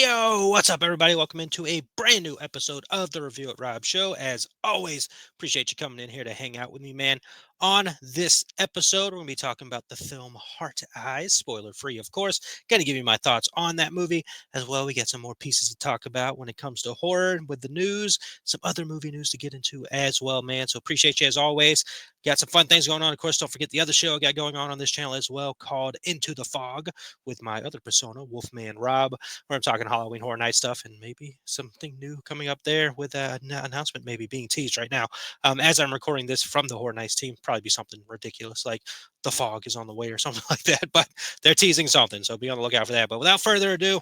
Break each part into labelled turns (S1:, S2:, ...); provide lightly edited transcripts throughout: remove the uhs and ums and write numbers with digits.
S1: Yo, what's up, everybody? Welcome into a brand new episode of the Review at Rob Show. As always, appreciate you coming in here to hang out with me, man. On this episode, we're going to be talking about the film Heart Eyes, spoiler free, of course. Going to give you my thoughts on that movie as well. We got some more pieces to talk about when it comes to horror with the news, some other movie news to get into as well, man. So appreciate you as always. Got some fun things going on. Of course, don't forget the other show I got going on this channel as well called Into the Fog with my other persona, Wolfman Rob, where I'm talking Halloween Horror Night stuff and maybe something new coming up there with an announcement maybe being teased right now. As I'm recording this from the Horror Nights team, probably be something ridiculous like the fog is on the way or something like that, but they're teasing something, so be on the lookout for that. But without further ado,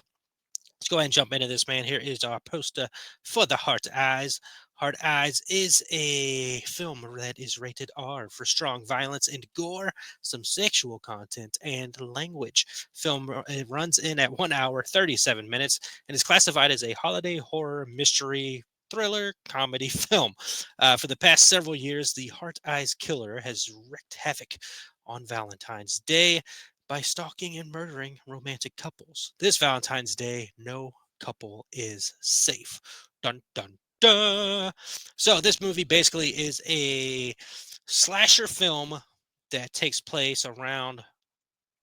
S1: let's go ahead and jump into this, man. Here is our poster for the Heart Eyes. Heart Eyes is a film that is rated R for strong violence and gore, some sexual content, and language. Film it runs in at 1 hour, 37 minutes, and is classified as a holiday horror mystery thriller comedy film. For the past several years, the Heart Eyes killer has wreaked havoc on Valentine's Day by stalking and murdering romantic couples. This Valentine's Day, no couple is safe. Dun dun dun. So this movie basically is a slasher film that takes place around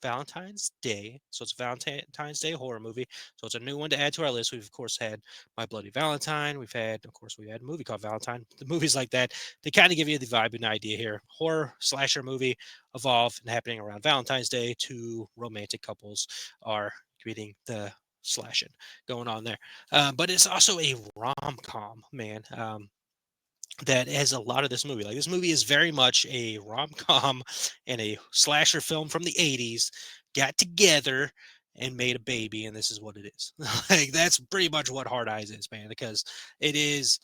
S1: Valentine's Day. So it's a Valentine's Day horror movie. So it's a new one to add to our list. We've of course had My Bloody Valentine. We had a movie called Valentine. The movies like that, they kind of give you the vibe and idea here. Horror slasher movie evolved and happening around Valentine's Day. Two romantic couples are greeting the slashing going on there. But it's also a rom-com, man. That has a lot of this movie. Like this movie is very much a rom-com and a slasher film from the 80s got together and made a baby, and this is what it is. Like that's pretty much what Hard Eyes is, man, because it is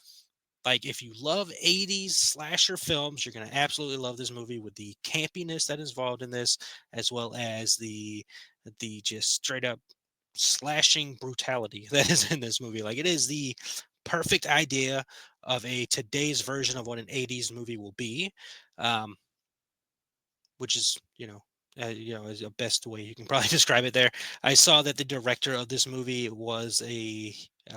S1: like if you love 80s slasher films, you're going to absolutely love this movie with the campiness that is involved in this as well as the just straight up slashing brutality that is in this movie. Like it is the perfect idea of a today's version of what an 80s movie will be, um, which is is the best way you can probably describe it there. I saw that the director of this movie was a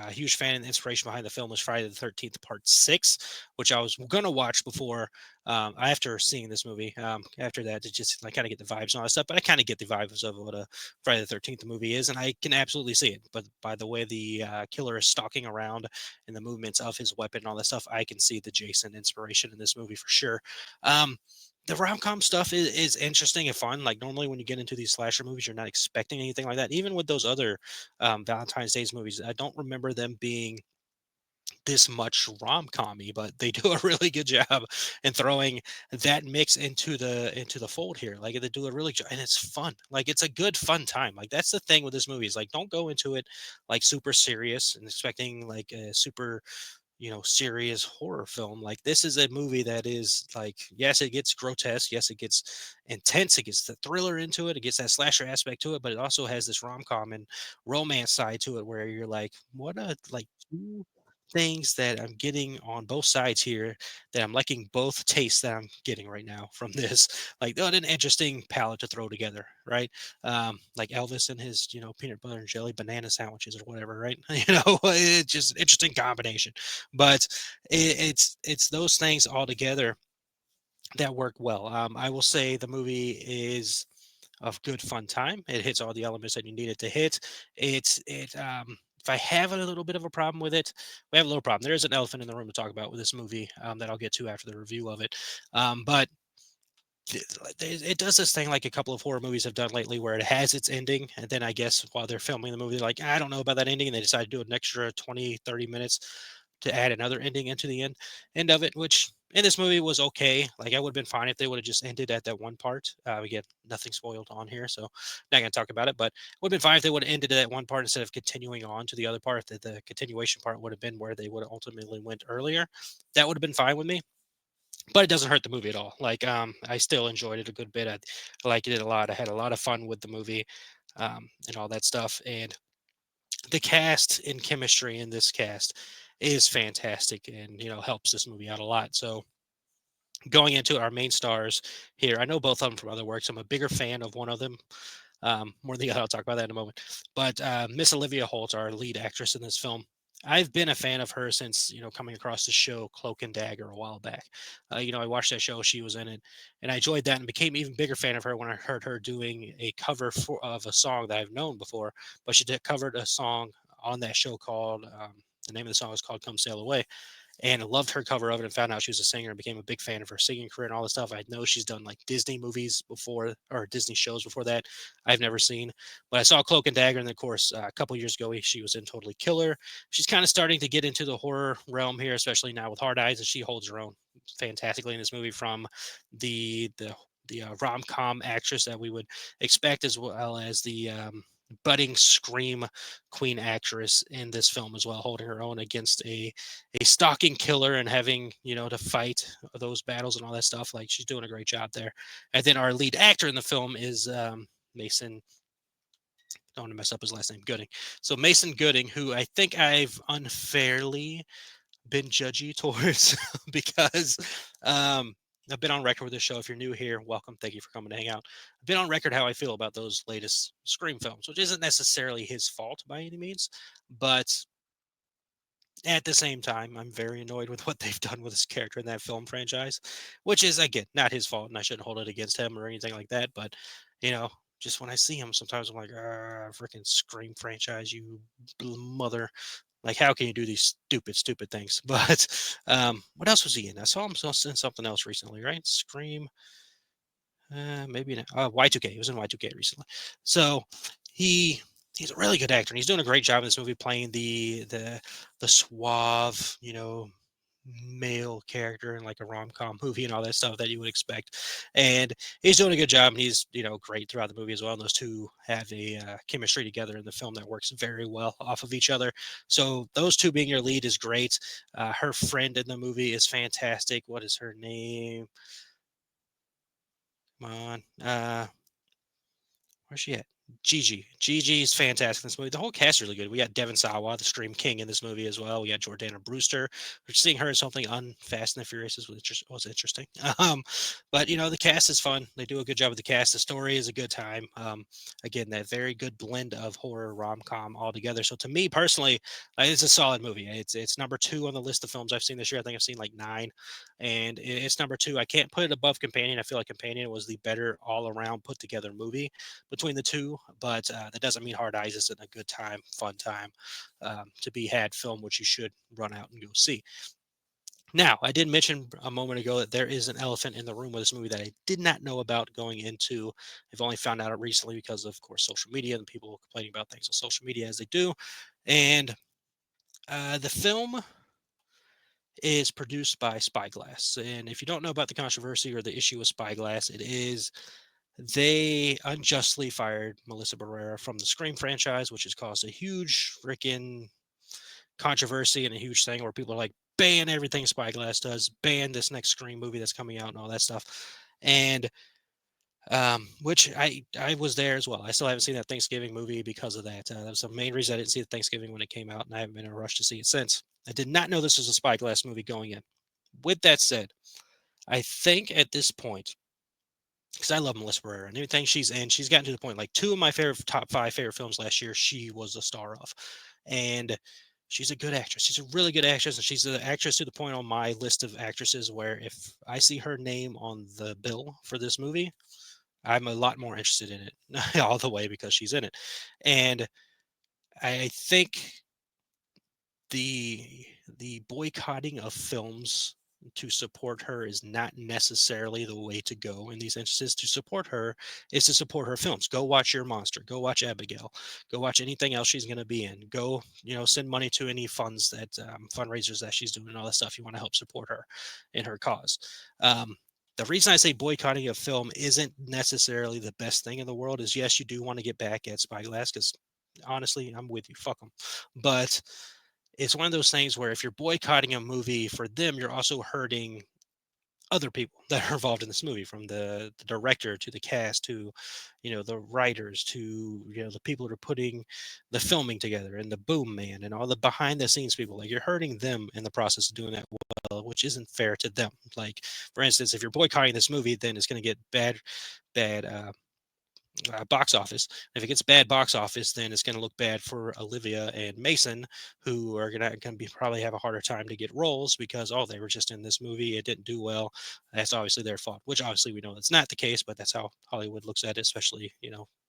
S1: huge fan, and the inspiration behind the film was Friday the 13th Part 6, which I was going to watch before, after seeing this movie. After that, to just like kind of get the vibes and all that stuff, but I kind of get the vibes of what a Friday the 13th movie is, and I can absolutely see it. But by the way the killer is stalking around and the movements of his weapon and all that stuff, I can see the Jason inspiration in this movie for sure. The rom-com stuff is interesting and fun. Like normally when you get into these slasher movies, you're not expecting anything like that. Even with those other Valentine's Days movies, I don't remember them being this much rom-commy, but they do a really good job in throwing that mix into the fold here. Like they do a really and it's fun. Like it's a good fun time. Like that's the thing with this movie is like don't go into it like super serious and expecting like a super serious horror film. Like this is a movie that is like, yes, it gets grotesque, yes, it gets intense, it gets the thriller into it, it gets that slasher aspect to it, but it also has this rom-com and romance side to it where you're like, what a like two things that I'm getting on both sides here that I'm liking both tastes that I'm getting right now from this. Like, what an interesting palette to throw together, right? Like Elvis and his, peanut butter and jelly banana sandwiches or whatever, right? It's just an interesting combination. But it's those things all together that work well. I will say the movie is of good fun time. It hits all the elements that you need it to hit. If I have a little bit of a problem with it, we have a little problem. There is an elephant in the room to talk about with this movie, that I'll get to after the review of it. But it does this thing like a couple of horror movies have done lately where it has its ending and then I guess while they're filming the movie they're like, I don't know about that ending, and they decide to do an extra 20, 30 minutes to add another ending into the end of it, which in this movie was okay. Like I would have been fine if they would have just ended at that one part. We get nothing spoiled on here, so not going to talk about it, but would have been fine if they would have ended at that one part instead of continuing on to the other part. That the continuation part would have been where they would have ultimately went earlier. That would have been fine with me, but it doesn't hurt the movie at all. Like, I still enjoyed it a good bit. I liked it a lot. I had a lot of fun with the movie, and all that stuff. And the cast and chemistry in this cast is fantastic, and helps this movie out a lot. So going into our main stars here, I know both of them from other works. I'm a bigger fan of one of them. More than the other, I'll talk about that in a moment. But Miss Olivia Holt, our lead actress in this film, I've been a fan of her since coming across the show Cloak and Dagger a while back. I watched that show; she was in it, and I enjoyed that, and became even bigger fan of her when I heard her doing a cover of a song that I've known before. But she did covered a song on that show called the name of the song is called "Come Sail Away," and loved her cover of it and found out she was a singer and became a big fan of her singing career and all this stuff. I know she's done like Disney movies before or Disney shows before that I've never seen, but I saw Cloak and Dagger, and then of course a couple years ago she was in Totally Killer. She's kind of starting to get into the horror realm here, especially now with Hard Eyes, and she holds her own fantastically in this movie from the rom-com actress that we would expect, as well as the budding scream queen actress in this film as well, holding her own against a stalking killer and having to fight those battles and all that stuff. Like, she's doing a great job there. And then our lead actor in the film is Mason. Don't want to mess up his last name, Gooding. So Mason Gooding, who I think I've unfairly been judgy towards because um, I've been on record with this show. If you're new here, welcome. Thank you for coming to hang out. I've been on record how I feel about those latest Scream films, which isn't necessarily his fault by any means, but at the same time, I'm very annoyed with what they've done with his character in that film franchise, which is, again, not his fault, and I shouldn't hold it against him or anything like that. But, you know, just when I see him, sometimes I'm like, freaking Scream franchise, you mother. Like, how can you do these stupid, stupid things? But what else was he in? I saw him in something else recently, right? Scream. Maybe not. Y2K. He was in Y2K recently. So he he's a really good actor, and he's doing a great job in this movie playing the suave, male character in like a rom-com movie and all that stuff that you would expect. And he's doing a good job, and he's great throughout the movie as well. And those two have a chemistry together in the film that works very well off of each other. So those two being your lead is great. Her friend in the movie is fantastic. What is her name? Come on. Where's she at? Gigi. Gigi's fantastic in this movie. The whole cast is really good. We got Devon Sawa, the Scream King, in this movie as well. We got Jordana Brewster. We're seeing her in something on Fast and the Furious was interesting. But the cast is fun. They do a good job with the cast. The story is a good time. Again, that very good blend of horror rom com all together. So to me personally, it's a solid movie. It's number 2 on the list of films I've seen this year. I think I've seen like 9, and it's number 2. I can't put it above Companion. I feel like Companion was the better all around put together movie between the two, but that doesn't mean Hard Eyes isn't a good time, fun time to be had film, which you should run out and go see. Now, I did mention a moment ago that there is an elephant in the room with this movie that I did not know about going into. I've only found out recently because of course, social media and people complaining about things on social media as they do. And the film is produced by Spyglass. And if you don't know about the controversy or the issue with Spyglass, it is they unjustly fired Melissa Barrera from the Scream franchise, which has caused a huge freaking controversy and a huge thing where people are like, ban everything Spyglass does, ban this next Scream movie that's coming out and all that stuff. And which I was there as well. I still haven't seen that Thanksgiving movie because of that. That was the main reason I didn't see it Thanksgiving when it came out, and I haven't been in a rush to see it since. I did not know this was a Spyglass movie going in. With that said, I think at this point, because I love Melissa Barrera and everything she's in. She's gotten to the point like 2 of my favorite top 5 favorite films last year. She was a star of, and she's a good actress. She's a really good actress, and she's an actress to the point on my list of actresses where if I see her name on the bill for this movie, I'm a lot more interested in it all the way because she's in it, and I think the the boycotting of films to support her is not necessarily the way to go in these instances. To support her is to support her films. Go watch Your Monster. Go watch Abigail. Go watch anything else she's going to be in. Go, send money to any funds that fundraisers that she's doing and all that stuff. You want to help support her in her cause. The reason I say boycotting a film isn't necessarily the best thing in the world is yes, you do want to get back at Spyglass because honestly, I'm with you. Fuck them. But it's one of those things where if you're boycotting a movie for them, you're also hurting other people that are involved in this movie, from the director to the cast to the writers to the people that are putting the filming together and the boom man and all the behind the scenes people. Like, you're hurting them in the process of doing that well, which isn't fair to them. Like, for instance, if you're boycotting this movie, then it's going to get bad box office. If it gets bad box office, then it's going to look bad for Olivia and Mason, who are going to be probably have a harder time to get roles because they were just in this movie, it didn't do well. That's obviously their fault, which obviously we know that's not the case, but that's how Hollywood looks at it, especially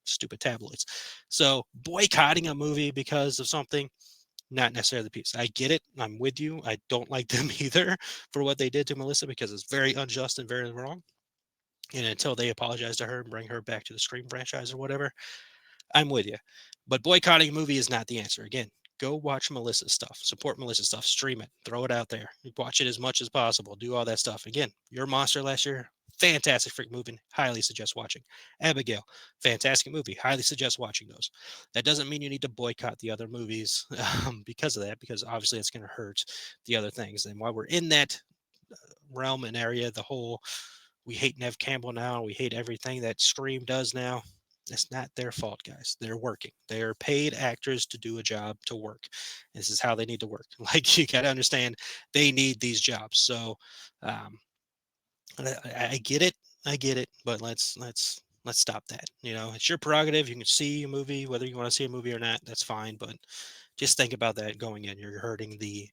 S1: stupid tabloids. So boycotting a movie because of something, not necessarily the piece. I get it. I'm with you. I don't like them either for what they did to Melissa because it's very unjust and very wrong. And until they apologize to her and bring her back to the Scream franchise or whatever, I'm with you. But boycotting a movie is not the answer. Again, go watch Melissa's stuff, support Melissa's stuff, stream it, throw it out there, watch it as much as possible, do all that stuff. Again, Your Monster last year, fantastic freak movie, highly suggest watching. Abigail, fantastic movie, highly suggest watching those. That doesn't mean you need to boycott the other movies because of that, because obviously it's going to hurt the other things. And while we're in that realm and area, the whole we hate Nev Campbell now, we hate everything that Scream does now. It's not their fault, guys. They're working. They are paid actors to do a job to work. This is how they need to work. Like you got to understand, they need these jobs. So, um, I get it. I get it. But let's stop that. It's your prerogative. You can see a movie, whether you want to see a movie or not. That's fine. But just think about that going in. You're hurting the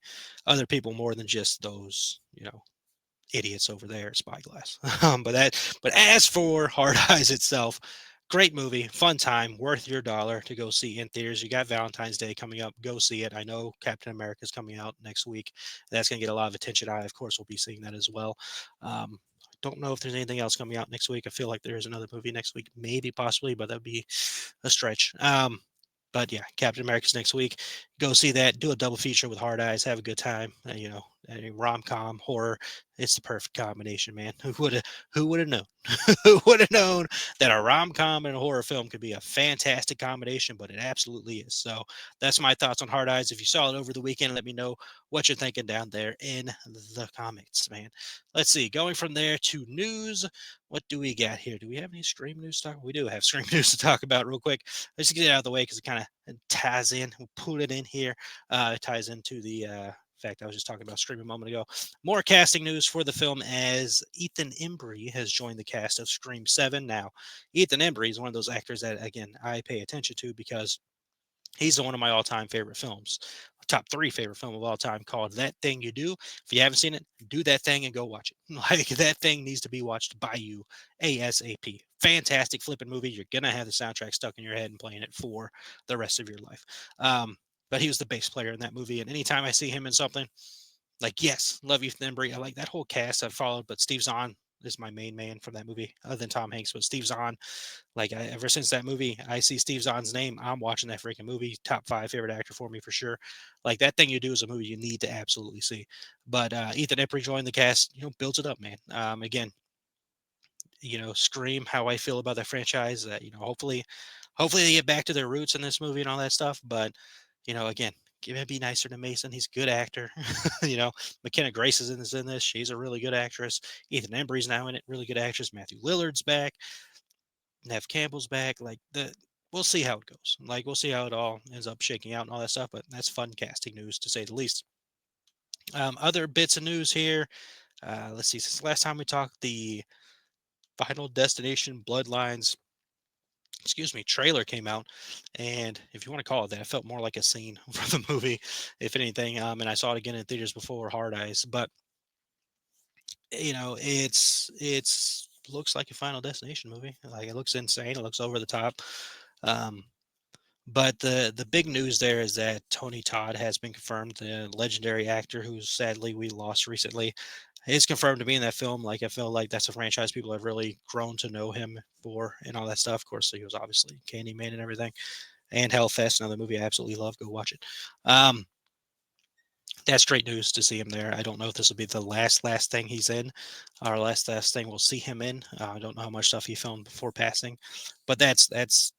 S1: other people more than just those. Idiots over there at Spyglass. But as for Hard Eyes itself, great movie, fun time, worth your dollar to go see in theaters. You got Valentine's Day coming up, go see it. I know Captain America is coming out next week. That's going to get a lot of attention. I, of course, will be seeing that as well. Don't know if there's anything else coming out next week. I feel like there is another movie next week, maybe, possibly, but that'd be a stretch. But yeah, Captain America's next week. Go see that. Do a double feature with Hard Eyes. Have a good time. Rom com horror. It's the perfect combination, man. Who would have known? Who would have known that a rom com and a horror film could be a fantastic combination? But it absolutely is. So that's my thoughts on Hard Eyes. If you saw it over the weekend, let me know what you're thinking down there in the comments, man. Let's see. Going from there to news. What do we got here? Do we have any Scream news to talk? We do have Scream news to talk about real quick. Let's get it out of the way because it kind of ties in. We'll put it in here. It ties into the fact I was just talking about Scream a moment ago. More casting news for the film as Ethan Embry has joined the cast of Scream 7. Now, Ethan Embry is one of those actors that, again, I pay attention to because he's one of my all-time favorite films, top 3 favorite film of all time, called That Thing You Do. If you haven't seen it, do that thing and go watch it. Like, that thing needs to be watched by you ASAP. Fantastic flipping movie. You're gonna have the soundtrack stuck in your head and playing it for the rest of your life. But he was the bass player in that movie, and anytime I see him in something, like, yes, love Ethan Embry. I like that whole cast I've followed, but Steve Zahn is my main man from that movie, other than Tom Hanks. But Steve Zahn, like, ever since that movie, I see Steve Zahn's name, I'm watching that freaking movie. Top 5 favorite actor for me for sure. Like, That Thing You Do is a movie you need to absolutely see. But Ethan Embry joined the cast, builds it up, man. Again, Scream, how I feel about that franchise. Hopefully they get back to their roots in this movie and all that stuff. But again, give it be nicer to Mason. He's a good actor. McKenna Grace is in this. She's a really good actress. Ethan Embry's now in it, really good actress. Matthew Lillard's back. Nev Campbell's back. We'll see how it goes. Like, we'll see how it all ends up shaking out and all that stuff. But that's fun casting news to say the least. Other bits of news here. Let's see. Since the last time we talked, the Final Destination Bloodlines trailer came out, and if you want to call it that, it felt more like a scene from the movie, if anything. And I saw it again in theaters before Hard Eyes, but it's looks like a Final Destination movie. Like, it looks insane. It looks over the top. Um, but the big news there is that Tony Todd has been confirmed, the legendary actor who sadly we lost recently. Is confirmed to be in that film. Like, I feel like that's a franchise people have really grown to know him for and all that stuff. Of course, he was obviously Candyman and everything, and Hellfest, another movie I absolutely love. Go watch it. That's great news to see him there. I don't know if this will be the last thing he's in, or last thing we'll see him in. I don't know how much stuff he filmed before passing, but that's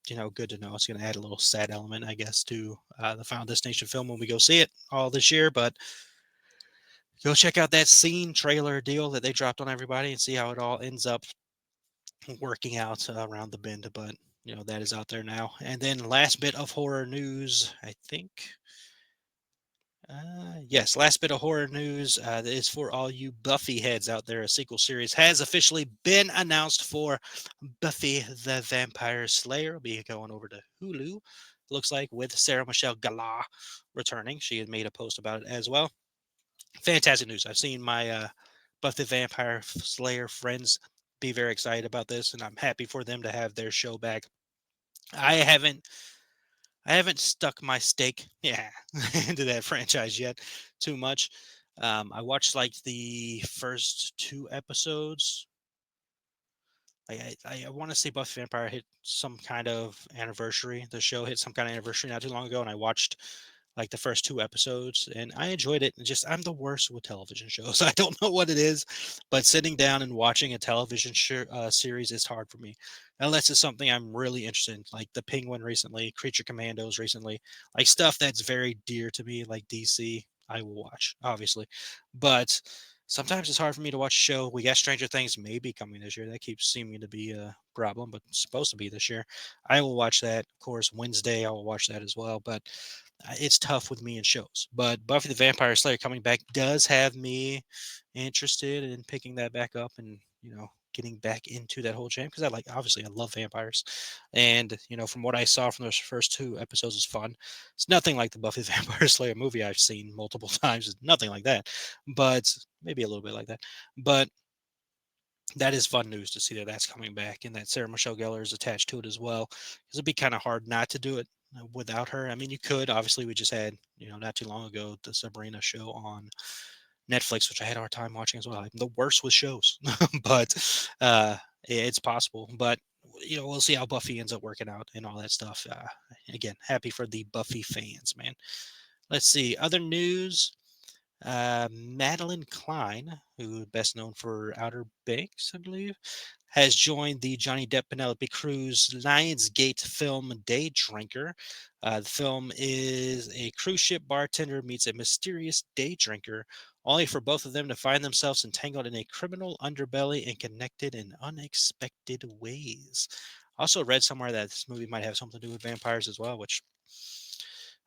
S1: good to know. It's going to add a little sad element, I guess, to the Final Destination film when we go see it all this year. But go check out that scene trailer deal that they dropped on everybody and see how it all ends up working out around the bend. But that is out there now. And then last bit of horror news, I think Yes, last bit of horror news is for all you Buffy heads out there. A sequel series has officially been announced for Buffy the Vampire Slayer. It'll be going over to Hulu, looks like, with Sarah Michelle Gellar returning. She had made a post about it as well. Fantastic news. I've seen my Buffy the Vampire Slayer friends be very excited about this, and I'm happy for them to have their show back. I haven't I haven't stuck my stake, yeah, into that franchise yet too much. I watched like the first two episodes. I want to say Buffy Vampire hit some kind of anniversary. The show hit some kind of anniversary not too long ago, and I watched like the first two episodes, and I enjoyed it. And just I'm the worst with television shows. I don't know what it is, but sitting down and watching a television series is hard for me, unless it's something I'm really interested in, like the Penguin recently, Creature Commandos recently, like stuff that's very dear to me, like DC. I will watch, obviously, but sometimes it's hard for me to watch a show. We got Stranger Things maybe coming this year. That keeps seeming to be a problem, but it's supposed to be this year. I will watch that. Of course, Wednesday I will watch that as well. But it's tough with me in shows. But Buffy the Vampire Slayer coming back does have me interested in picking that back up and, getting back into that whole jam because obviously I love vampires. And, from what I saw from those first two episodes is fun. It's nothing like the Buffy the Vampire Slayer movie I've seen multiple times. It's nothing like that, but maybe a little bit like that. But that is fun news to see that that's coming back and that Sarah Michelle Gellar is attached to it as well. Because it'd be kind of hard not to do it without her. I mean, you could. Obviously, we just had, not too long ago, the Sabrina show on Netflix, which I had a hard time watching as well. I'm the worst with shows, but it's possible. But, we'll see how Buffy ends up working out and all that stuff. Again, happy for the Buffy fans, man. Let's see. Other news. Madeline Klein, who best known for Outer Banks, I believe, has joined the Johnny Depp Penelope Cruz Lionsgate film Day Drinker. The film is a cruise ship bartender meets a mysterious day drinker, only for both of them to find themselves entangled in a criminal underbelly and connected in unexpected ways. Also read somewhere that this movie might have something to do with vampires as well, which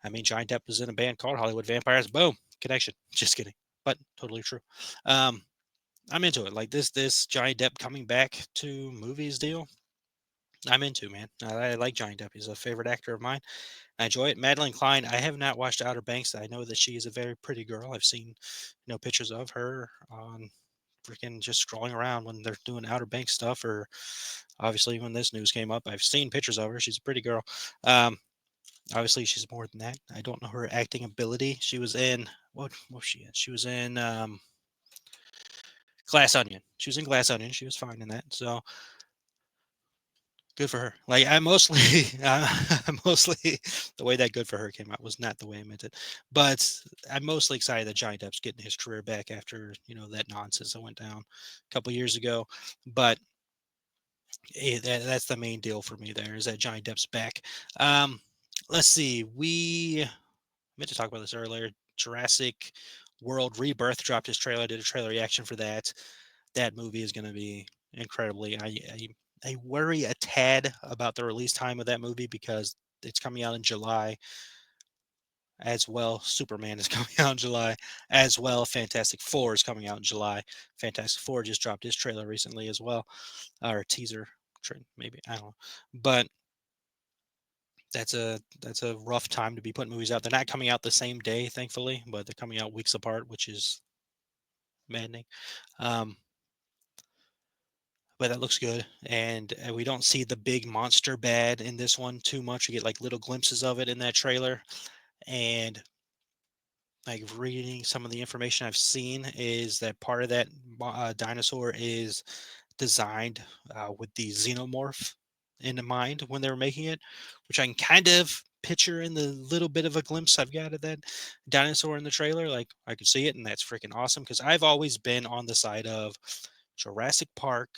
S1: I mean, Johnny Depp was in a band called Hollywood Vampires. Boom, connection. Just kidding, but totally true. Um, I'm into it. Like this Johnny Depp coming back to movies deal. I'm into, man. I like Johnny Depp. He's a favorite actor of mine. I enjoy it. Madeline Klein. I have not watched Outer Banks. I know that she is a very pretty girl. I've seen, pictures of her on freaking just scrolling around when they're doing Outer Banks stuff, or obviously when this news came up. I've seen pictures of her. She's a pretty girl. Um, Obviously, she's more than that. I don't know her acting ability. She was in what was she in? She was in Glass Onion. She was in Glass Onion. She was fine in that. So good for her. Like I mostly, mostly the way that good for her came out was not the way I meant it. But I'm mostly excited that Johnny Depp's getting his career back after that nonsense that went down a couple years ago. But that's the main deal for me. There is that Johnny Depp's back. Let's see. We meant to talk about this earlier. Jurassic World Rebirth dropped his trailer. Did a trailer reaction for that. That movie is going to be incredibly. I worry a tad about the release time of that movie because it's coming out in July as well. Superman is coming out in July as well. Fantastic Four is coming out in July. Fantastic Four just dropped his trailer recently as well, or teaser. Maybe I don't know, but that's a rough time to be putting movies out. They're not coming out the same day, thankfully, but they're coming out weeks apart, which is maddening. Um, but that looks good, and we don't see the big monster bad in this one too much. We get like little glimpses of it in that trailer, and like reading some of the information I've seen is that part of that dinosaur is designed with the xenomorph in mind when they were making it, which I can kind of picture in the little bit of a glimpse I've got of that dinosaur in the trailer. Like I could see it, and that's freaking awesome because I've always been on the side of Jurassic Park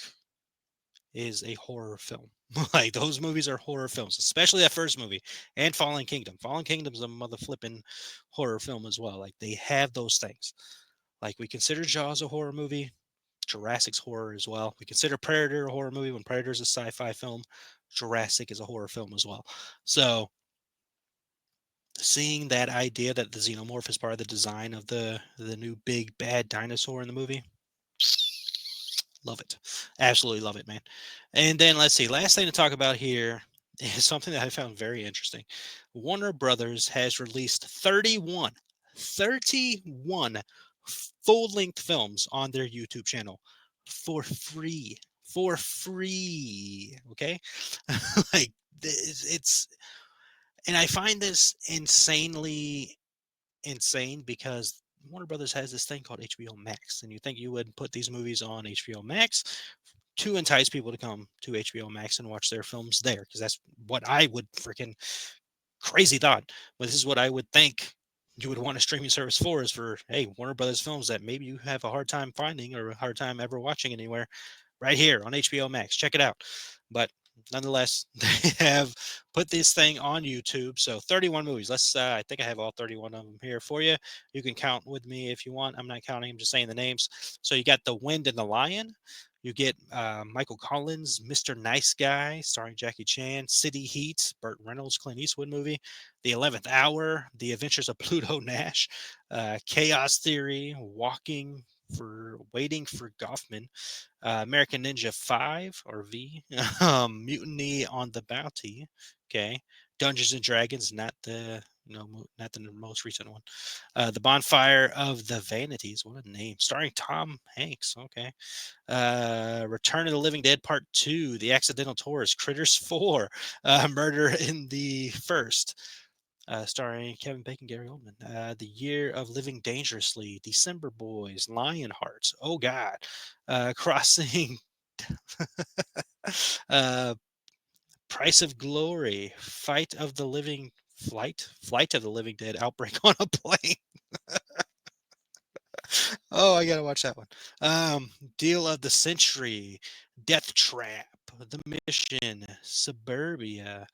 S1: is a horror film. Like those movies are horror films, especially that first movie and Fallen Kingdom. Fallen Kingdom's a mother flipping horror film as well. Like they have those things. Like we consider Jaws a horror movie, Jurassic's horror as well. We consider Predator a horror movie when Predator's a sci-fi film. Jurassic is a horror film as well. So seeing that idea that the xenomorph is part of the design of the new big bad dinosaur in the movie, love it. Absolutely love it, man. And then let's see. Last thing to talk about here is something that I found very interesting. Warner Brothers has released 31 full-length films on their YouTube channel for free. For free. Okay. Like it's and I find this insanely insane because Warner Brothers has this thing called HBO Max, and you think you would put these movies on HBO Max to entice people to come to HBO Max and watch their films there, because that's what I would freaking crazy thought. But this is what I would think you would want a streaming service for, is for, hey, Warner Brothers films that maybe you have a hard time finding or a hard time ever watching anywhere, right here on HBO Max. Check it out. But nonetheless, they have put this thing on YouTube. So 31 movies. I think I have all 31 of them here for you. You can count with me if you want. I'm not counting, I'm just saying the names. So you got The Wind and the Lion. You get Michael Collins, Mr. Nice Guy, starring Jackie Chan, City Heat, Burt Reynolds, Clint Eastwood movie, The 11th Hour, The Adventures of Pluto Nash, Chaos Theory, Waiting for Goffman, American Ninja 5 or V, Mutiny on the Bounty, okay, Dungeons and Dragons, not the not the most recent one. The Bonfire of the Vanities, what a name, starring Tom Hanks, okay. Return of the Living Dead Part 2, The Accidental Tourist, Critters 4, Murder in the First, starring Kevin Bacon, Gary Oldman. The Year of Living Dangerously, December Boys, Lionheart, oh God, Crossing, uh, Price of Glory, Flight of the Living Dead, Outbreak on a Plane. Oh, I gotta watch that one. Um, Deal of the Century, Death Trap, The Mission, Suburbia,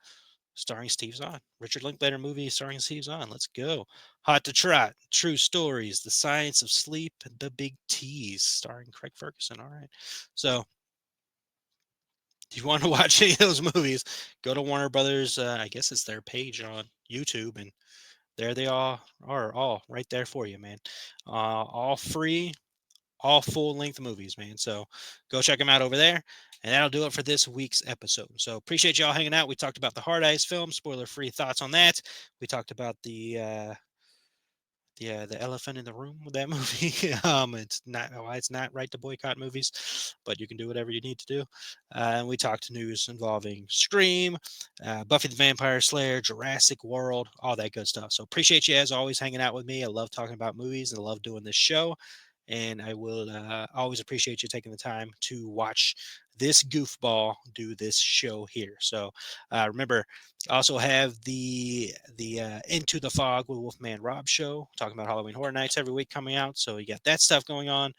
S1: starring Steve Zahn. Richard Linklater movie starring Steve Zahn. Let's go. Hot to Trot, True Stories, The Science of Sleep, The Big Tease, starring Craig Ferguson. All right. So if you want to watch any of those movies, go to Warner Brothers. I guess it's their page on YouTube, and there they all are, all right there for you, man. All free, all full length movies, man. So go check them out over there. And that'll do it for this week's episode. So appreciate y'all hanging out. We talked about the Hard Eyes film, spoiler free thoughts on that. We talked about the elephant in the room with that movie. It's not why it's not right to boycott movies, but you can do whatever you need to do. And we talked news involving Scream, Buffy the Vampire Slayer, Jurassic World, all that good stuff. So appreciate you as always hanging out with me. I love talking about movies and I love doing this show. And I will always appreciate you taking the time to watch this goofball do this show here. So remember, I also have the Into the Fog with Wolfman Rob show, talking about Halloween Horror Nights every week coming out. So you got that stuff going on,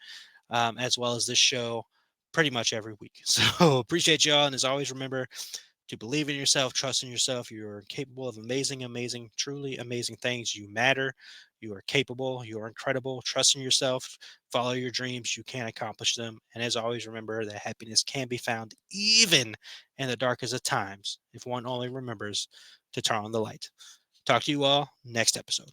S1: as well as this show pretty much every week. So appreciate y'all. And as always, remember to believe in yourself, trust in yourself. You are capable of amazing, amazing, truly amazing things. You matter. You are capable. You are incredible. Trust in yourself. Follow your dreams. You can accomplish them. And as always, remember that happiness can be found even in the darkest of times if one only remembers to turn on the light. Talk to you all next episode.